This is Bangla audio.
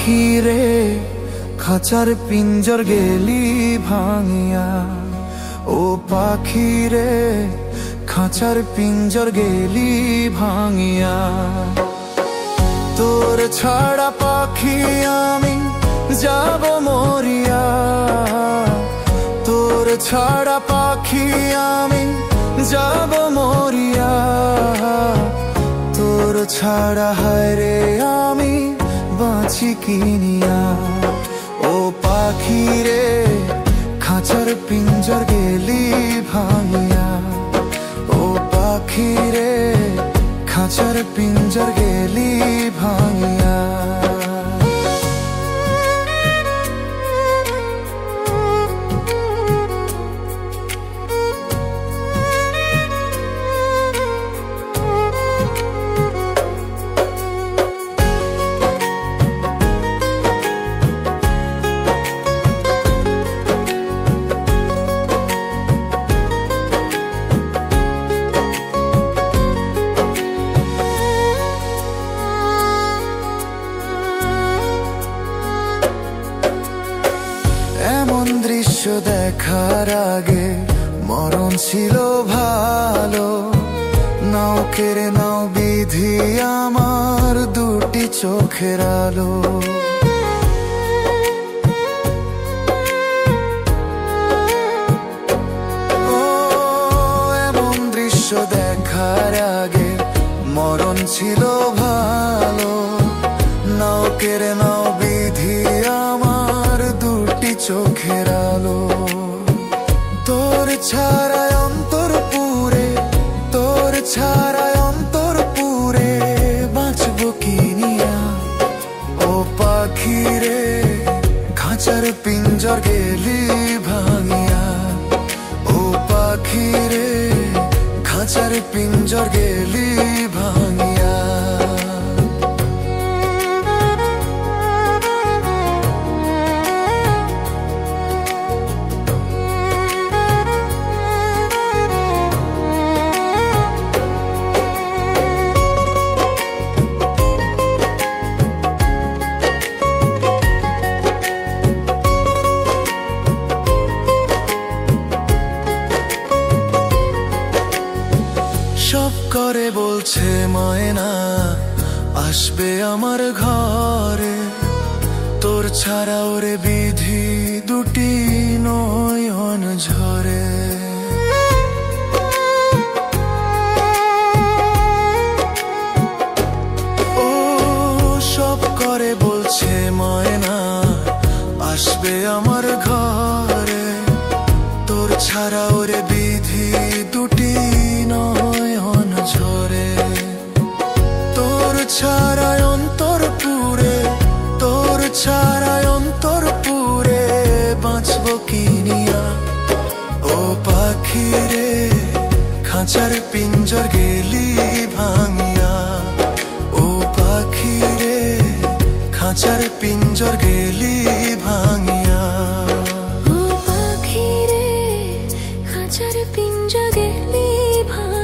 পাখি রে খাঁচার পিঞ্জর গেলি ভাঙিয়া, ও পাখি রে খাঁচার পিঞ্জর গেলি ভাঙিয়া। তোর ছাড়া পাখি আমি যাব মরিয়া, তোর ছাড়া পাখি আমি যাব মরিয়া। তোর ছাড়া হায় রে আমি বাঁচি কিনিয়া, ও পাখি রে খাঁচার পিঞ্জর গেলি ভাঙিয়া, ও পাখি রে খাঁচার পিঞ্জর গেলি ভাঙিয়া। এমন দৃশ্য দেখার আগে মরণ ছিল ভালো, নাও কেড়ে নাও বিধি আমার দুটি চোখের আলো। ও এমন দৃশ্য দেখার আগে মরণ ছিল ভালো, নাও কেড়ে নাও বিধি আমার দুটি চোখের আলো। তোর ছাড়ায় অন্তর পুরে, তোর ছাড়ায় অন্তর পুরে বাঁচবো কিনিয়া, ও পাখি রে খাঁচার পিঞ্জর গেলি ভাঙিয়া, ও পাখি রে খাঁচার পিঞ্জর গেলি ভাঙিয়া। সব করে বলছে ময়না আসবে আমার ঘরে, তোর ছাড়া ওরে বিধি দুটি নয়ন ঝরে। ও সব করে বলছে ময়না আসবে আমার ঘরে, তোর ছাড়া ওরে বিধি দুটি নয়ন ঝরে। তোর ছাড়ায় অন্তর পুরে, তোর ছাড়ায় অন্তর পুরে বাঁচবো কিনিয়া, ও পাখি রে খাঁচার পিঞ্জর গেলি ভাঙিয়া, ও পাখি রে খাঁচার পিঞ্জর গেলি ভাঙিয়া। ও পাখি রে খাঁচার পিঞ্জর গেলি ভাঙিয়া।